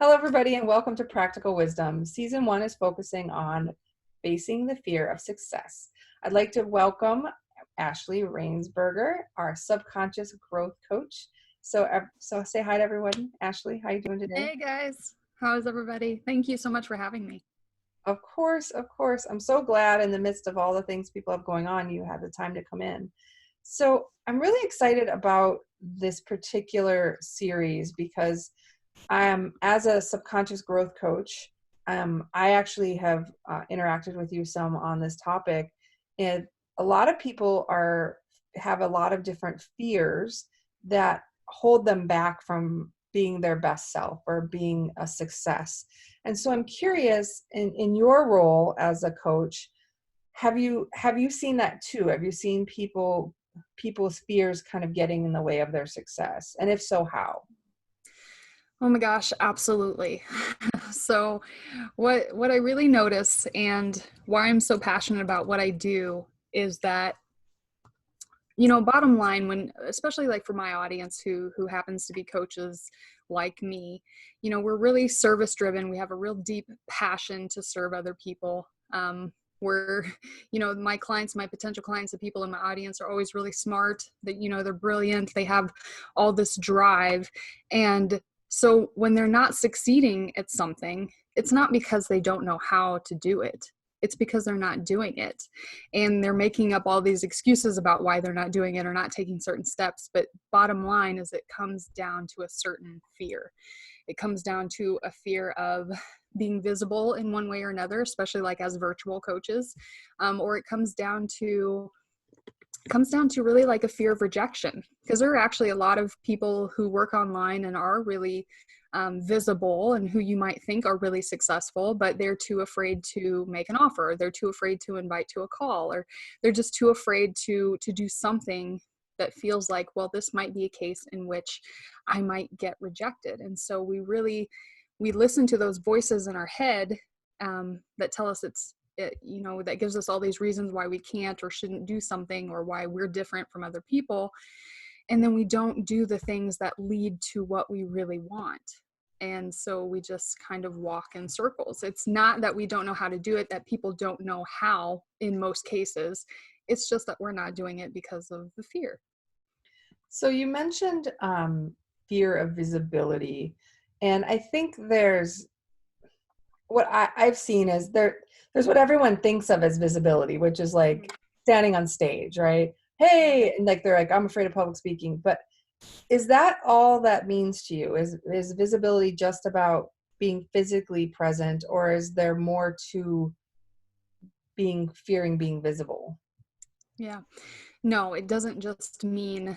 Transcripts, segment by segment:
Hello, everybody, and welcome to Practical Wisdom. Season 1 is focusing on facing the fear of success. I'd like to welcome Ashley Rainsbarger, our subconscious growth coach. So say hi to everyone. Ashley, how are you doing today? Hey guys, how's everybody? Thank you so much for having me. Of course. I'm so glad in the midst of all the things people have going on, you had the time to come in. So I'm really excited about this particular series because as a subconscious growth coach, I actually have interacted with you some on this topic, and a lot of people have a lot of different fears that hold them back from being their best self or being a success. And so I'm curious, in your role as a coach, have you seen that too? Have you seen people's fears kind of getting in the way of their success? And if so, how? Oh my gosh, absolutely. So what I really notice and why I'm so passionate about what I do is that, bottom line, when especially like for my audience who happens to be coaches like me, we're really service driven. We have a real deep passion to serve other people. We're, my clients, my potential clients, the people in my audience are always really smart, that, they're brilliant. They have all this drive. And so when they're not succeeding at something, it's not because they don't know how to do it. It's because they're not doing it. And they're making up all these excuses about why they're not doing it or not taking certain steps. But bottom line is it comes down to a certain fear. It comes down to a fear of being visible in one way or another, especially like as virtual coaches, or it comes down to really like a fear of rejection, because there are actually a lot of people who work online and are really visible and who you might think are really successful, but they're too afraid to make an offer. They're too afraid to invite to a call, or they're just too afraid to do something that feels like, well, this might be a case in which I might get rejected. And so we listen to those voices in our head that tell us that gives us all these reasons why we can't or shouldn't do something, or why we're different from other people. And then we don't do the things that lead to what we really want. And so we just kind of walk in circles. It's not that we don't know how to do it, that people don't know how in most cases. It's just that we're not doing it because of the fear. So you mentioned fear of visibility, and I think there's what I've seen is there's what everyone thinks of as visibility, which is like standing on stage, right? Hey, and like they're like, I'm afraid of public speaking. But is that all that means to you? Is visibility just about being physically present, or is there more to fearing being visible? Yeah. No, it doesn't just mean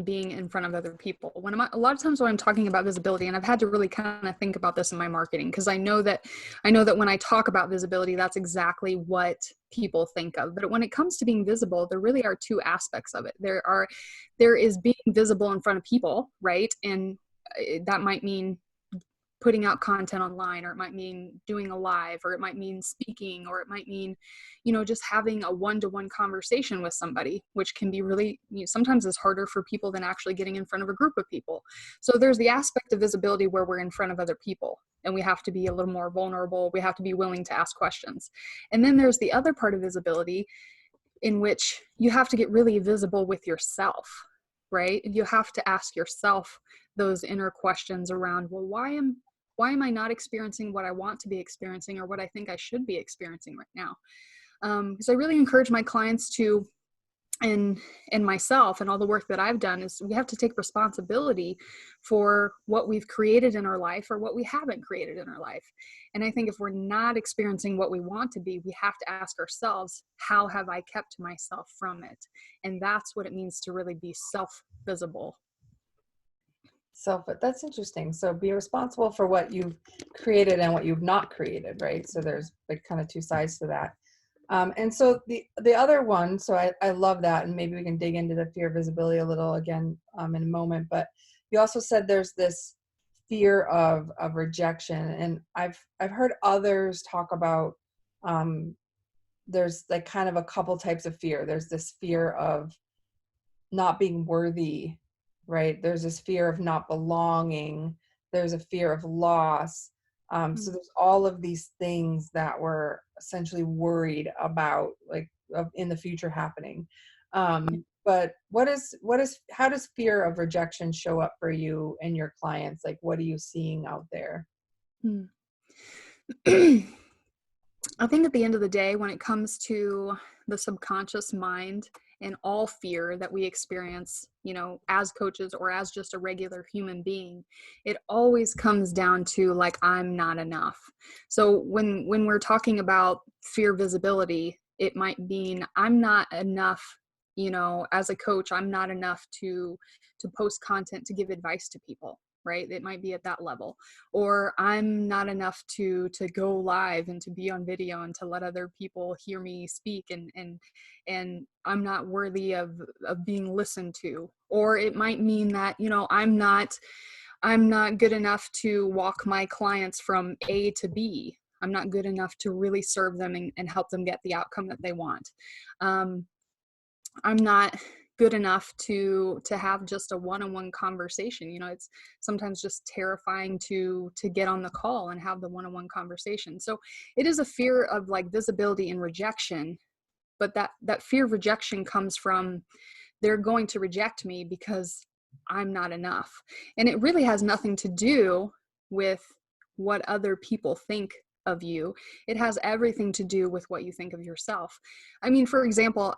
being in front of other people. A lot of times when I'm talking about visibility, and I've had to really kind of think about this in my marketing, because I know that when I talk about visibility, that's exactly what people think of. But when it comes to being visible, there really are two aspects of it. There is being visible in front of people, right? And that might mean putting out content online, or it might mean doing a live, or it might mean speaking, or it might mean, just having a one-to-one conversation with somebody, which can be really, sometimes is harder for people than actually getting in front of a group of people. So there's the aspect of visibility where we're in front of other people and we have to be a little more vulnerable. We have to be willing to ask questions. And then there's the other part of visibility in which you have to get really visible with yourself, right? You have to ask yourself those inner questions around, well, why am I not experiencing what I want to be experiencing, or what I think I should be experiencing right now? Because I really encourage my clients to, and myself, and all the work that I've done, is we have to take responsibility for what we've created in our life or what we haven't created in our life. And I think if we're not experiencing what we want to be, we have to ask ourselves, how have I kept myself from it? And that's what it means to really be self-visible. That's interesting. So be responsible for what you've created and what you've not created, right? So there's like kind of two sides to that. And so the other one, so I love that, and maybe we can dig into the fear of visibility a little again in a moment. But you also said there's this fear of rejection, and I've heard others talk about there's like kind of a couple types of fear. There's this fear of not being worthy, right? There's this fear of not belonging. there's a fear of loss. So Mm. there's all of these things that we're essentially worried about, like in the future happening. But how does fear of rejection show up for you and your clients? Like, what are you seeing out there? Mm. I think at the end of the day, when it comes to the subconscious mind and all fear that we experience, as coaches or as just a regular human being, it always comes down to like, I'm not enough. So when we're talking about fear visibility, it might mean I'm not enough, as a coach, I'm not enough to post content to give advice to people. Right? It might be at that level. Or I'm not enough to go live and to be on video and to let other people hear me speak, and I'm not worthy of being listened to. Or it might mean that, I'm not good enough to walk my clients from A to B. I'm not good enough to really serve them and help them get the outcome that they want. I'm not good enough to have just a one-on-one conversation. It's sometimes just terrifying to get on the call and have the one-on-one conversation. So it is a fear of like visibility and rejection, but that fear of rejection comes from, they're going to reject me because I'm not enough. And it really has nothing to do with what other people think of you. It has everything to do with what you think of yourself. I mean, for example,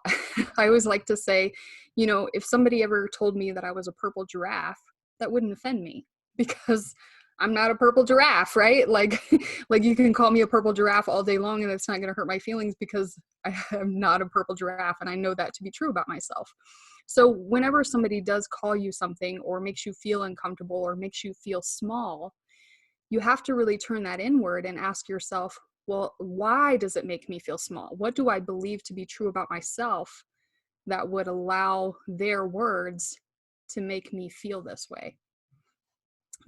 I always like to say, if somebody ever told me that I was a purple giraffe, that wouldn't offend me because I'm not a purple giraffe, right? Like, like you can call me a purple giraffe all day long and it's not going to hurt my feelings because I am not a purple giraffe. And I know that to be true about myself. So whenever somebody does call you something or makes you feel uncomfortable or makes you feel small, you have to really turn that inward and ask yourself, well, why does it make me feel small? What do I believe to be true about myself that would allow their words to make me feel this way?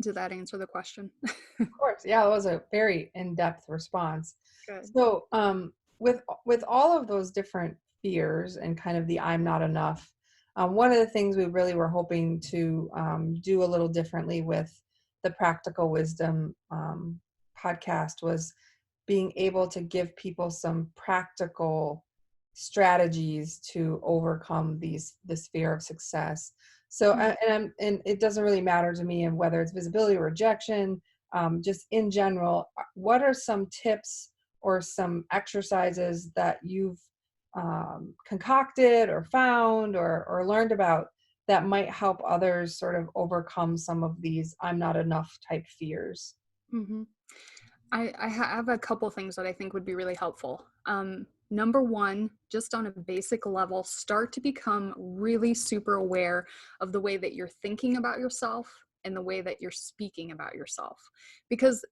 Did that answer the question? Of course. Yeah, that was a very in-depth response. Good. So, with all of those different fears and kind of the I'm not enough, one of the things we really were hoping to do a little differently with the Practical Wisdom podcast was being able to give people some practical strategies to overcome this fear of success. So, Mm. and it doesn't really matter to me and whether it's visibility or rejection, just in general, what are some tips or some exercises that you've concocted or found or learned about that might help others sort of overcome some of these I'm not enough type fears? Mm-hmm. I have a couple things that I think would be really helpful. Number one, just on a basic level, start to become really super aware of the way that you're thinking about yourself and the way that you're speaking about yourself. Because,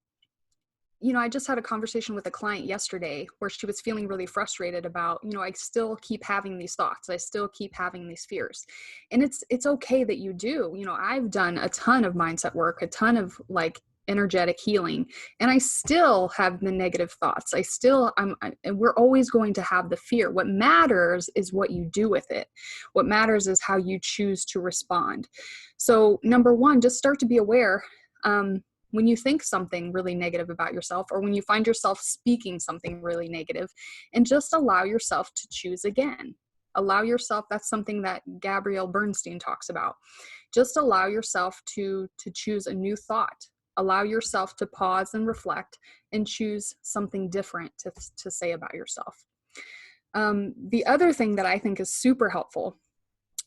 I just had a conversation with a client yesterday where she was feeling really frustrated about, I still keep having these thoughts. I still keep having these fears. And it's okay that you do. I've done a ton of mindset work, a ton of like energetic healing, and I still have the negative thoughts. And we're always going to have the fear. What matters is what you do with it. What matters is how you choose to respond. So number one, just start to be aware. When you think something really negative about yourself, or when you find yourself speaking something really negative, and just allow yourself to choose again. Allow yourself, that's something that Gabrielle Bernstein talks about. Just allow yourself to choose a new thought. Allow yourself to pause and reflect and choose something different to say about yourself. The other thing that I think is super helpful,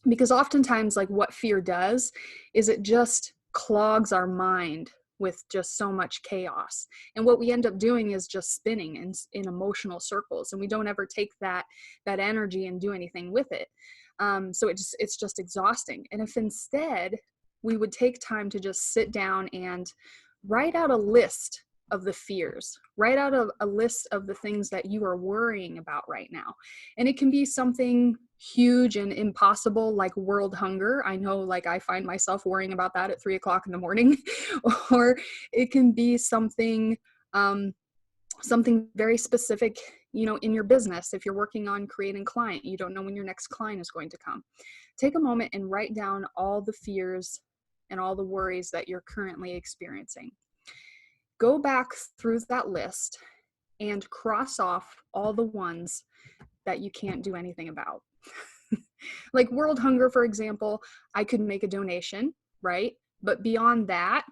because oftentimes like what fear does is it just clogs our mind with just so much chaos. And what we end up doing is just spinning in emotional circles, and we don't ever take that energy and do anything with it. So it's just exhausting. And if instead we would take time to just sit down and write out a list of the fears, write out a list of the things that you are worrying about right now. And it can be something huge and impossible like world hunger. I know, like, I find myself worrying about that at 3:00 in the morning. Or it can be something very specific, in your business. If you're working on creating a client, you don't know when your next client is going to come. Take a moment and write down all the fears and all the worries that you're currently experiencing. Go back through that list and cross off all the ones that you can't do anything about. Like world hunger, for example, I could make a donation, right? But beyond that,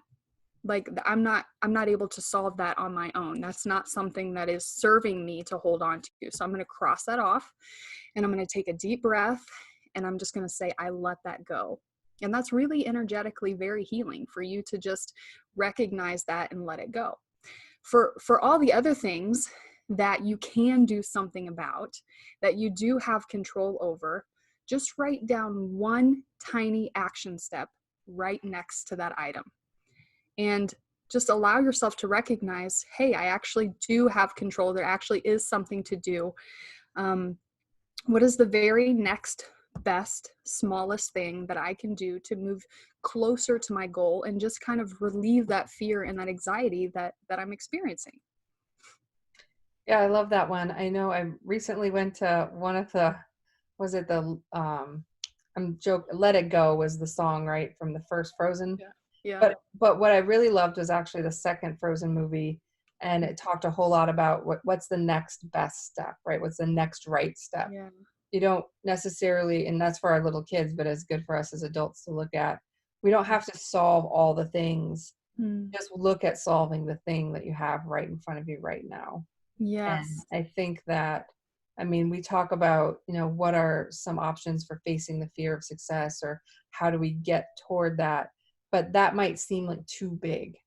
like I'm not able to solve that on my own. That's not something that is serving me to hold on to. So I'm going to cross that off, and I'm going to take a deep breath, and I'm just going to say, I let that go. And that's really energetically very healing for you to just recognize that and let it go. For all the other things that you can do something about, that you do have control over, just write down one tiny action step right next to that item. And just allow yourself to recognize, hey, I actually do have control. There actually is something to do. What is the very next best, smallest thing that I can do to move closer to my goal and just kind of relieve that fear and that anxiety that I'm experiencing? Yeah, I love that one. I know I recently went to one of the, was it the, I'm joking, Let It Go was the song, right, from the first Frozen. Yeah. Yeah. But what I really loved was actually the second Frozen movie, and it talked a whole lot about what's the next best step, right? What's the next right step? Yeah. You don't necessarily, and that's for our little kids, but it's good for us as adults to look at. We don't have to solve all the things. Just look at solving the thing that you have right in front of you right now. And Yes. I think that, I mean, we talk about, what are some options for facing the fear of success, or how do we get toward that? But that might seem like too big.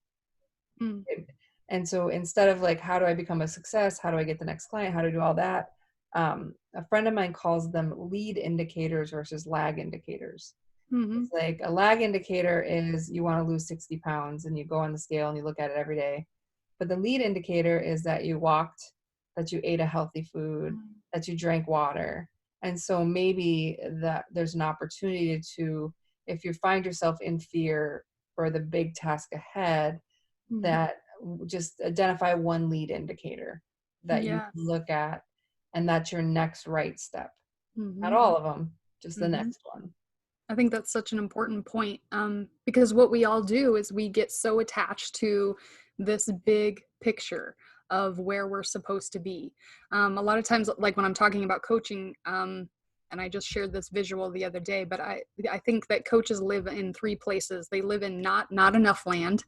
And so instead of like, how do I become a success? How do I get the next client? How do I do all that? A friend of mine calls them lead indicators versus lag indicators. It's like a lag indicator is you want to lose 60 pounds and you go on the scale and you look at it every day. But the lead indicator is that you walked, that you ate a healthy food, that you drank water. And so maybe that there's an opportunity to, if you find yourself in fear for the big task ahead, that just identify one lead indicator that you can look at, and that's your next right step. Not all of them, just the next one. I think that's such an important point, because what we all do is we get so attached to this big picture of where we're supposed to be. A lot of times, like when I'm talking about coaching, and I just shared this visual the other day, but I think that coaches live in three places. They live in not enough land,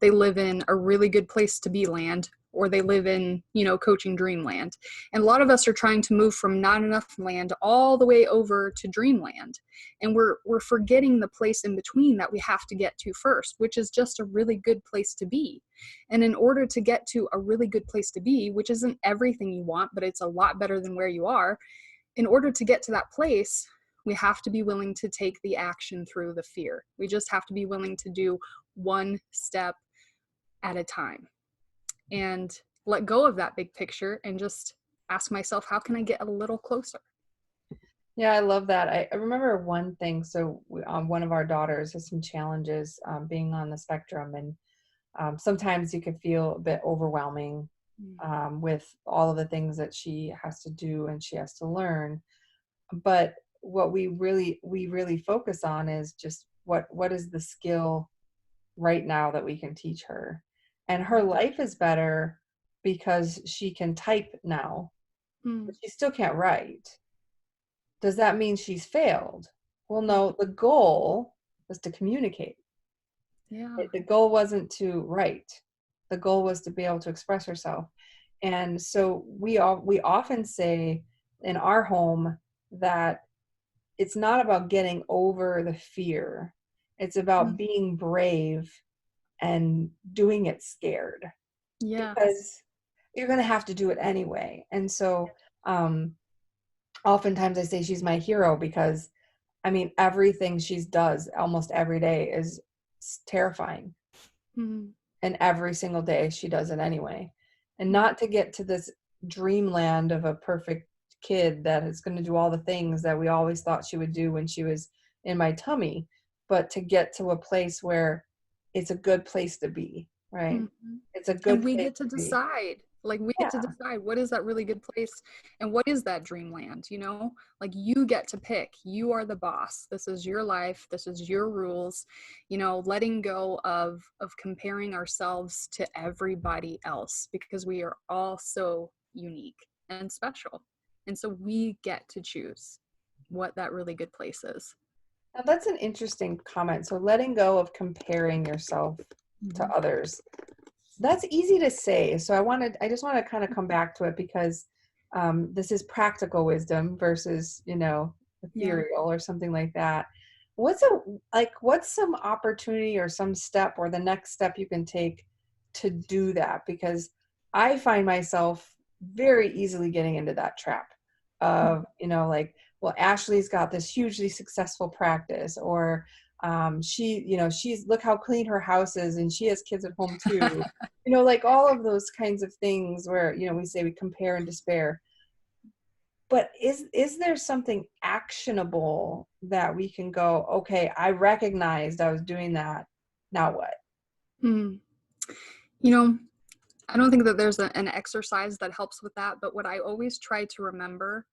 they live in a really good place to be land, or they live in, coaching dreamland. And a lot of us are trying to move from not enough land all the way over to dreamland. And we're forgetting the place in between that we have to get to first, which is just a really good place to be. And in order to get to a really good place to be, which isn't everything you want, but it's a lot better than where you are, in order to get to that place, we have to be willing to take the action through the fear. We just have to be willing to do one step at a time and let go of that big picture and just ask myself, how can I get a little closer? Yeah, I love that. I remember one thing. So one of our daughters has some challenges being on the spectrum, and sometimes you can feel a bit overwhelming with all of the things that she has to do and she has to learn. But what we really focus on is just what is the skill right now that we can teach her. And her life is better because she can type now, but she still can't write. Does that mean she's failed? Well, no, the goal was to communicate. Yeah. The goal wasn't to write. The goal was to be able to express herself. And so we often say in our home that it's not about getting over the fear. It's about being brave and doing it scared. Yeah. Because you're going to have to do it anyway. And so oftentimes I say she's my hero because, I mean, everything she does almost every day is terrifying. And every single day she does it anyway. And not to get to this dreamland of a perfect kid that is going to do all the things that we always thought she would do when she was in my tummy, but to get to a place where it's a good place to be, right? It's a good And we place get to be. decide Like we get to Yeah. decide what is that really good place and what is that dreamland, you know? Like you get to pick. You are the boss. This is your life. This is your rules. You know, letting go of comparing ourselves to everybody else because we are all so unique and special. And so we get to choose what that really good place is. Now that's an interesting comment. So letting go of comparing yourself to Mhm. others. That's easy to say. So I just want to kind of come back to it because this is practical wisdom versus, Yeah. ethereal or something like that. What's some opportunity or some step or the next step you can take to do that? Because I find myself very easily getting into that trap of, well, Ashley's got this hugely successful practice, or she's look how clean her house is and she has kids at home too. Like all of those kinds of things where, we say we compare and despair. But is there something actionable that we can go, okay, I recognized I was doing that. Now what? Mm. You know, I don't think that there's an exercise that helps with that, but what I always try to remember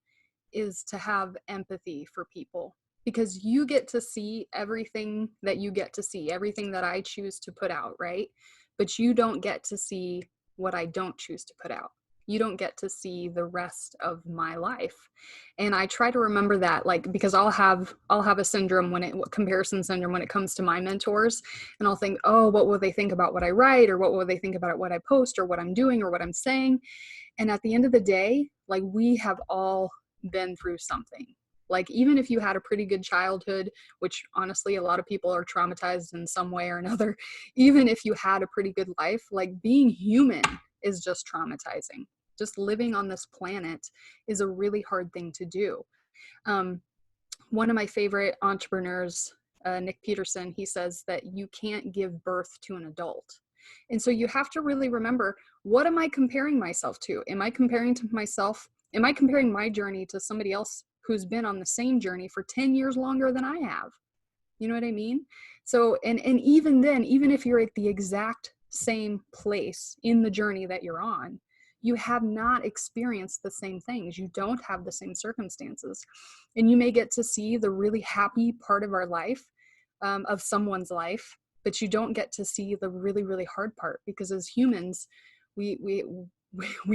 is to have empathy for people because you get to see everything that you get to see, everything that I choose to put out, right? But you don't get to see what I don't choose to put out. You don't get to see the rest of my life. And I try to remember that, like, because I'll have a syndrome comparison syndrome when it comes to my mentors, and I'll think, oh, what will they think about what I write, or what will they think about what I post, or what I'm doing, or what I'm saying? And at the end of the day, like, we have all been through something. Like, even if you had a pretty good childhood, which honestly a lot of people are traumatized in some way or another, even if you had a pretty good life, like, being human is just traumatizing. Just living on this planet is a really hard thing to do. um, One of my favorite entrepreneurs, Nick Peterson, he says that you can't give birth to an adult. And so you have to really remember, what am I comparing myself to? Am I comparing to myself? Am I comparing my journey to somebody else who's been on the same journey for 10 years longer than I have? You know what I mean? So, and even then, even if you're at the exact same place in the journey that you're on, you have not experienced the same things. You don't have the same circumstances. And you may get to see the really happy part of our life, of someone's life, but you don't get to see the really, really hard part, because as humans, we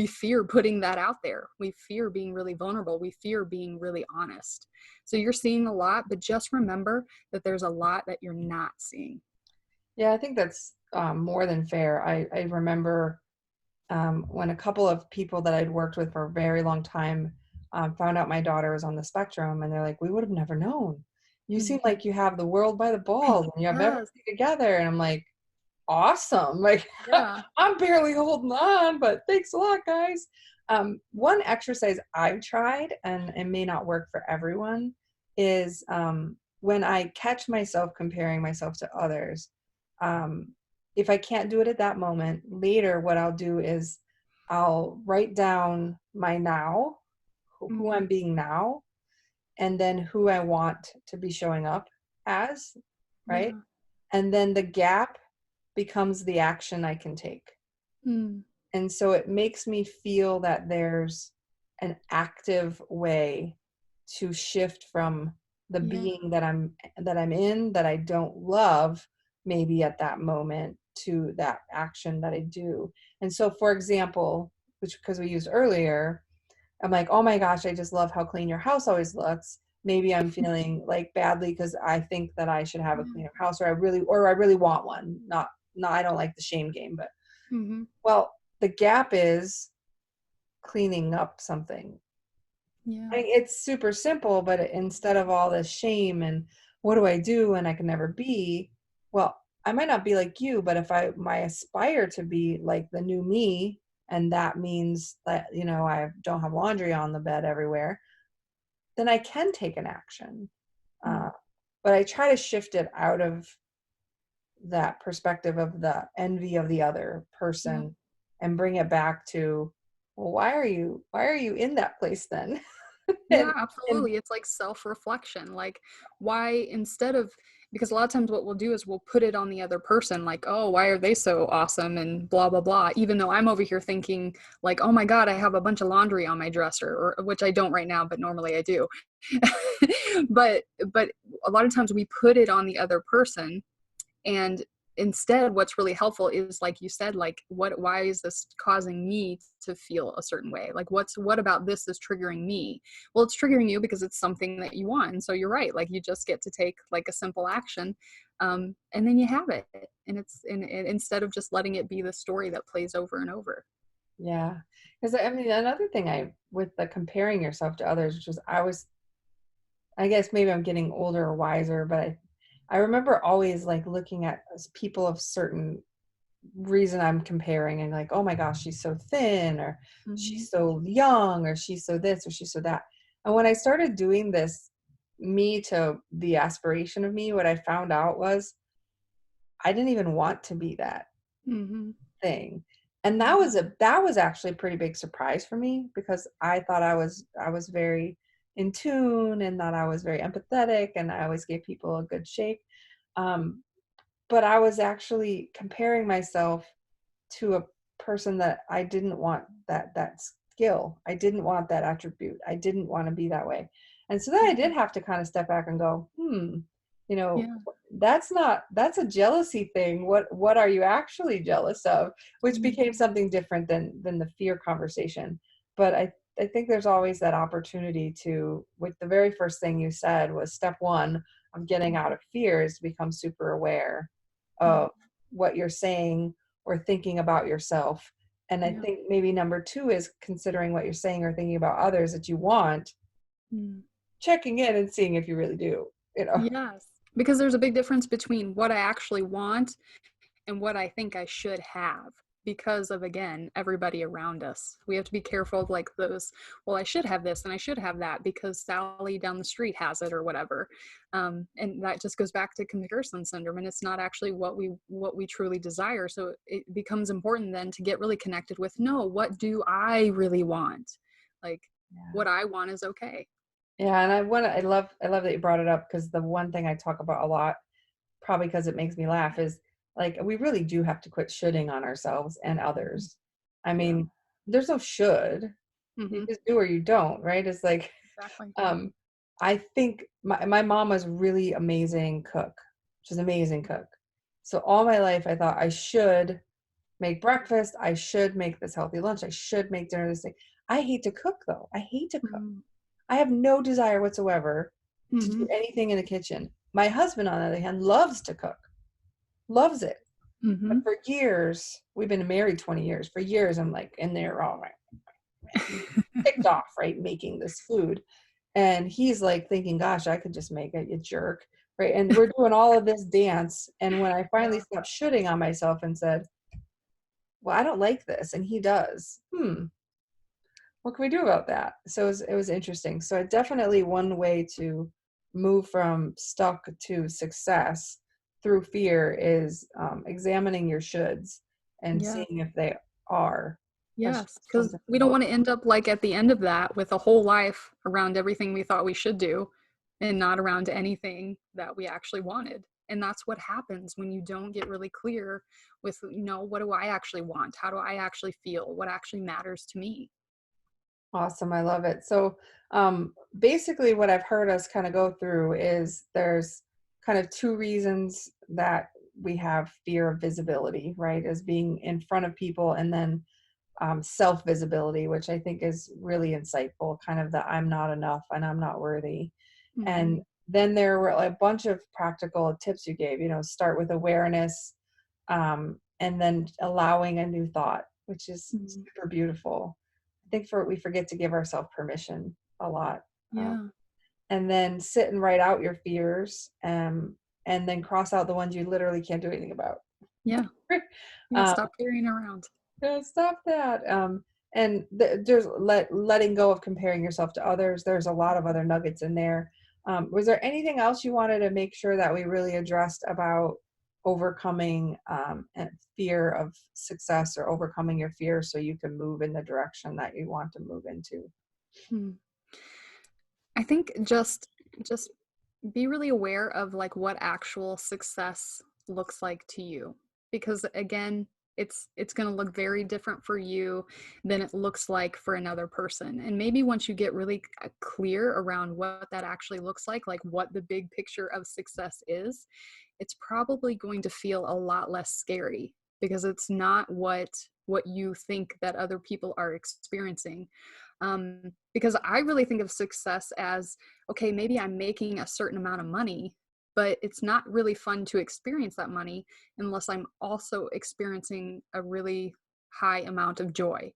fear putting that out there. We fear being really vulnerable. We fear being really honest. So you're seeing a lot, but just remember that there's a lot that you're not seeing. Yeah, I think that's more than fair. I remember when a couple of people that I'd worked with for a very long time found out my daughter was on the spectrum, and they're like, we would have never known. You seem Mhm. like you have the world by the balls and you have Yes. everything together. And I'm like, awesome. Like, Yeah. I'm barely holding on, but thanks a lot, guys. One exercise I've tried, and it may not work for everyone, is when I catch myself comparing myself to others. Um, if I can't do it at that moment, later, what I'll do is I'll write down my now, who Mhm. I'm being now, and then who I want to be showing up as, right? Yeah. And then the gap becomes the action I can take. Mm. And so it makes me feel that there's an active way to shift from the Yeah. being that I'm in, that I don't love maybe at that moment, to that action that I do. And so, for example, which, because we used earlier, I'm like, oh my gosh, I just love how clean your house always looks. Maybe I'm feeling like badly because I think that I should have a cleaner house, or I really want one. Not I don't like the shame game, but Mhm. well, the gap is cleaning up something. Yeah. It's super simple, but instead of all this shame and what do I do and I can never be, well, I might not be like you, but if I aspire to be like the new me, and that means that, I don't have laundry on the bed everywhere, then I can take an action. Mm. Uh, but I try to shift it out of that perspective of the envy of the other Yeah. person and bring it back to, well, why are you in that place then? Yeah, and absolutely. It's like self-reflection. Like, why, instead of, because a lot of times what we'll do is we'll put it on the other person, like, oh, why are they so awesome and blah blah blah, even though I'm over here thinking like, oh my god, I have a bunch of laundry on my dresser, or which I don't right now, but normally I do. but a lot of times we put it on the other person, and instead what's really helpful is, like you said, like, why is this causing me to feel a certain way? Like, what about this is triggering me? Well, it's triggering you because it's something that you want. And so you're right, like, you just get to take like a simple action, and then you have it, and instead of just letting it be the story that plays over and over. Yeah. Because I mean, another thing with the comparing yourself to others, which was, I guess maybe I'm getting older or wiser, but I remember always like looking at people of certain reason I'm comparing and like, oh my gosh, she's so thin, or Mm-hmm. she's so young, or she's so this, or she's so that. And when I started doing this, me to the aspiration of me, what I found out was I didn't even want to be that Mm-hmm. thing. And Yeah. that was actually a pretty big surprise for me, because I thought I was very in tune, and that I was very empathetic, and I always gave people a good shake. Um, but I was actually comparing myself to a person that I didn't want that skill. I didn't want that attribute. I didn't want to be that way. And so then I Mm-hmm. did have to kind of step back and go, you know, Yeah. that's a jealousy thing. What are you actually jealous of? Which became Mm-hmm. something different than the fear conversation. But I think there's always that opportunity to, with the very first thing you said was step one of getting out of fear, is to become super aware Mm-hmm. of what you're saying or thinking about yourself. And I Yeah. think maybe number two is considering what you're saying or thinking about others that you want, Mm. checking in and seeing if you really do, you know. Yes, because there's a big difference between what I actually want and what I think I should have, because of, again, everybody around us. We have to be careful of like those, well, I should have this and I should have that because Sally down the street has it or whatever. And that just goes back to comparison syndrome, and it's not actually what we truly desire. So it becomes important then to get really connected with, no, what do I really want? Like, Yeah. what I want is okay. Yeah, and I love that you brought it up, because the one thing I talk about a lot, probably because it makes me laugh, is like we really do have to quit shoulding on ourselves and others. I Yeah. mean, there's no should. You Mm-hmm. just do or you don't, right? It's like Exactly. um I think my mom was a really amazing cook. She's an amazing cook. So all my life I thought I should make breakfast, I should make this healthy lunch, I should make dinner this thing. I hate to cook though. I hate to cook. Mm-hmm. I have no desire whatsoever to Mm-hmm. do anything in the kitchen. My husband, on the other hand, loves to cook, loves it. But Mm-hmm. for years, we've been married 20 years. For years, I'm like in there, all right, ticked off, right, making this food. And he's like thinking, gosh, I could just make it, you jerk. Right. And we're doing all of this dance. And when I finally Yeah. stopped shooting on myself and said, well, I don't like this, and he does, what can we do about that? So it was interesting. So definitely one way to move from stuck to success through fear is examining your shoulds and Yeah. seeing if they are Yes. Because something we to don't hold. want to end up like at the end of that with a whole life around everything we thought we should do and not around anything that we actually wanted. And that's what happens when you don't get really clear with, what do I actually want? How do I actually feel? What actually matters to me? Awesome. I love it. So basically what I've heard us kind of go through is there's kind of two reasons that we have fear of visibility, right? As being in front of people, and then self visibility, which I think is really insightful, kind of the I'm not enough and I'm not worthy. Mm-hmm. And then there were a bunch of practical tips you gave, start with awareness, and then allowing a new thought, which is Mm-hmm. super beautiful. I think we forget to give ourselves permission a lot. Yeah. And then sit and write out your fears, and then cross out the ones you literally can't do anything about. Yeah. Yeah. um, Stop carrying around. yeah, stop that. And there's letting go of comparing yourself to others. There's a lot of other nuggets in there. Was there anything else you wanted to make sure that we really addressed about overcoming fear of success, or overcoming your fear so you can move in the direction that you want to move into? Hmm. I think just be really aware of like what actual success looks like to you, because again, it's going to look very different for you than it looks like for another person. And maybe once you get really clear around what that actually looks like what the big picture of success is, it's probably going to feel a lot less scary, because it's not what you think that other people are experiencing. Because I really think of success as, okay, maybe I'm making a certain amount of money, but it's not really fun to experience that money unless I'm also experiencing a really high amount of joy.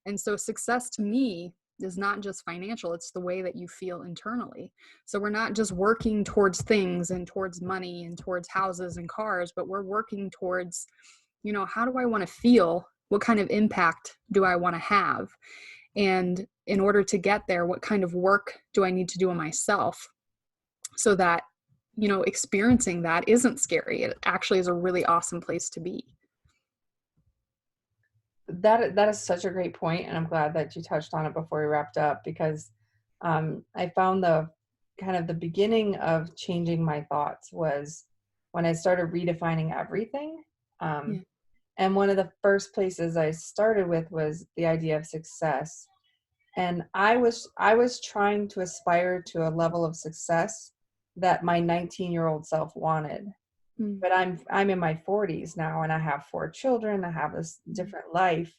And so success to me is not just financial, it's the way that you feel internally. So we're not just working towards things and towards money and towards houses and cars, but we're working towards, how do I want to feel? What kind of impact do I want to have? And in order to get there, what kind of work do I need to do on myself so that, experiencing that isn't scary? It actually is a really awesome place to be. That is such a great point, and I'm glad that you touched on it before we wrapped up, because I found the kind of the beginning of changing my thoughts was when I started redefining everything. Yeah. And one of the first places I started with was the idea of success. And I was trying to aspire to a level of success that my 19-year-old self wanted. Mm. But I'm in my 40s now, and I have 4 children. I have this different life.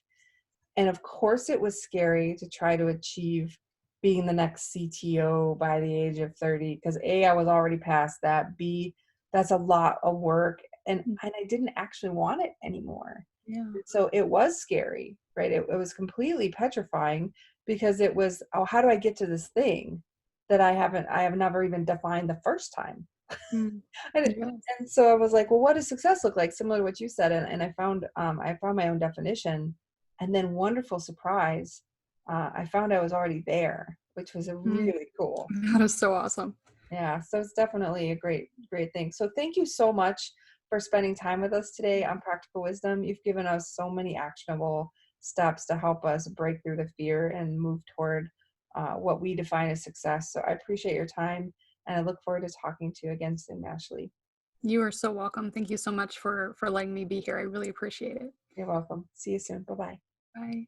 And of course it was scary to try to achieve being the next CTO by the age of 30, because A, I was already past that. B, that's a lot of work, and I didn't actually want it anymore. Yeah. So it was scary, right? It was completely petrifying, because it was, oh, how do I get to this thing that I have never even defined the first time? Mm. and, Yes. and so I was like, well, what does success look like? Similar to what you said. And I found my own definition, and then wonderful surprise, I found I was already there, which was a Mm. really cool. That is so awesome. Yeah, so it's definitely a great thing. So thank you so much for spending time with us today on Practical Wisdom. You've given us so many actionable steps to help us break through the fear and move toward what we define as success. So I appreciate your time, and I look forward to talking to you again soon, Ashley. You are so welcome. Thank you so much for letting me be here. I really appreciate it. You're welcome. See you soon. Bye-bye. Bye.